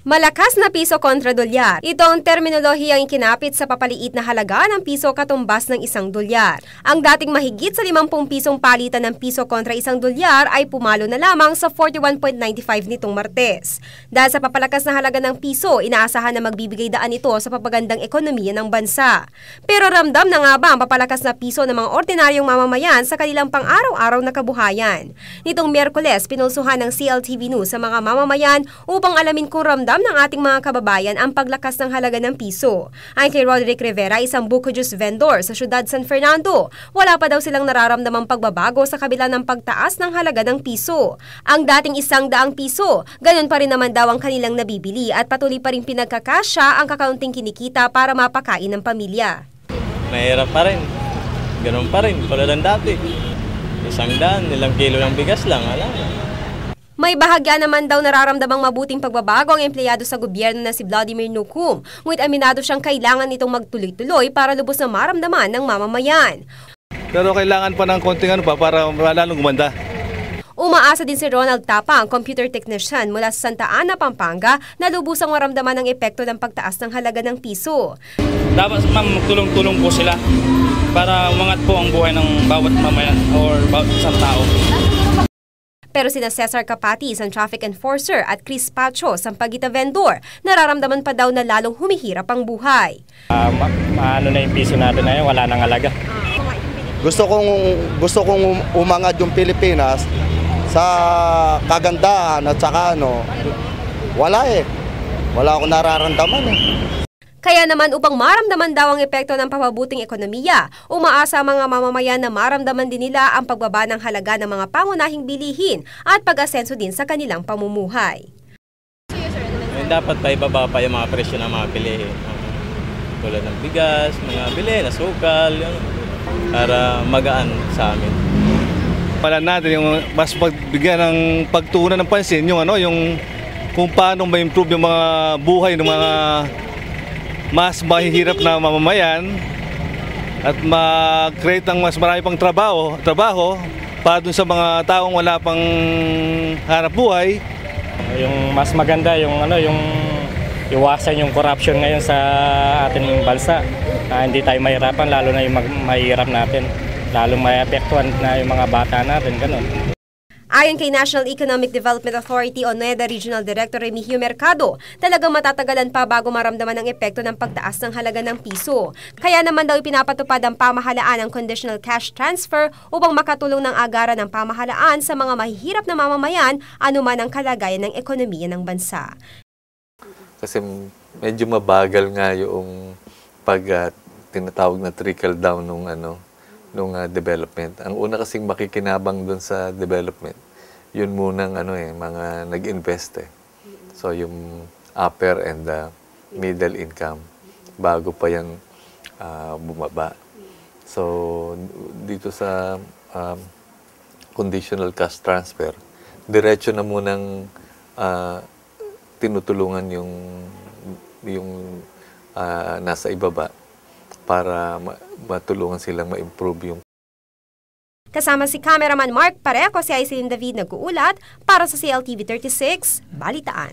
Malakas na piso kontra dolyar. Ito ang terminolohiyang ikinapit sa papaliit na halaga ng piso katumbas ng $1. Ang dating mahigit sa 50 pisong palitan ng piso kontra $1 ay pumalo na lamang sa 41.95 nitong Martes. Dahil sa papalakas na halaga ng piso, inaasahan na magbibigay daan ito sa papagandang ekonomiya ng bansa. Pero ramdam na nga ba ang papalakas na piso ng mga ordinaryong mamamayan sa kanilang pang-araw-araw na kabuhayan? Nitong Miyerkules, pinulsuhan ng CLTV News sa mga mamamayan upang alamin kung ramdam ng ating mga kababayan ang paglakas ng halaga ng piso. Ayon kay Roderick Rivera, isang buko juice vendor sa siyudad San Fernando, wala pa daw silang nararamdamang pagbabago sa kabila ng pagtaas ng halaga ng piso. Ang dating ₱100, ganun pa rin naman daw ang kanilang nabibili at patuloy pa rin pinagkakasya ang kakaunting kinikita para mapakain ng pamilya. Mahirap pa rin. Ganun pa rin, tulad ng dati. 100, ilang kilo ng bigas lang, alam. May bahagya naman daw nararamdamang mabuting pagbabago ang empleyado sa gobyerno na si Vladimir Nukum, ngunit aminado siyang kailangan itong magtuloy-tuloy para lubos na maramdaman ng mamamayan. Pero kailangan pa ng konting para lalong gumanda. Umaasa din si Ronald Tapa, ang computer technician mula sa Santa Ana, Pampanga, na lubusang maramdaman ang epekto ng pagtaas ng halaga ng piso. Dapat magtulong-tulong po sila para umangat po ang buhay ng bawat mamayan or bawat isang tao. Pero sina Cesar Capati, isang traffic enforcer, at Chris Pacho, isang pagita vendor, nararamdaman pa daw na lalong humihirap ang buhay. Ano na yung piso natin na yun, wala nang halaga. Gusto kong umangat yung Pilipinas sa kagandahan at saka wala Wala akong nararamdaman Kaya naman upang maramdaman daw ang epekto ng papabuting ekonomiya, umaasa ang mga mamamayan na maramdaman din nila ang pagbaba ng halaga ng mga pangunahing bilihin at pag-asenso din sa kanilang pamumuhay. Dapat pa ibaba pa yung mga presyo ng mga bilihin. Tulad ng bigas, mga bilihin, asukal, para magaan sa amin. Pala natin yung mas pagbigyan ng pagtuunan ng pansin yung kung paano ma-improve yung mga buhay ng mga mas mahihirap na mamamayan at mag-create ng mas marami pang trabaho para dun sa mga taong wala pang hanap buhay. Yung mas maganda yung iwasan yung corruption ngayon sa ating bansa. Hindi tayo mahirapan, lalo na yung mahirap natin. Lalong maapektuhan na yung mga bata natin, ganun. Ayon kay National Economic Development Authority o NEDA Regional Director Remigio Mercado, talagang matatagalan pa bago maramdaman ang epekto ng pagtaas ng halaga ng piso. Kaya naman daw ipinapatupad ang pamahalaan ng conditional cash transfer upang makatulong ng agaran ng pamahalaan sa mga mahihirap na mamamayan anuman ang kalagayan ng ekonomiya ng bansa. Kasi medyo mabagal nga yung tinatawag na trickle down nung development. Ang una kasing makikinabang doon sa development, yun munang mga nag-invest . So yung upper and middle income bago pa yan bumaba. So dito sa conditional cash transfer, diretso na munang tinutulungan yung nasa ibaba para matulungan silang ma-improve yung. Kasama si cameraman Mark Pareco, si Aislinn David nag-uulat para sa CLTV 36, Balitaan.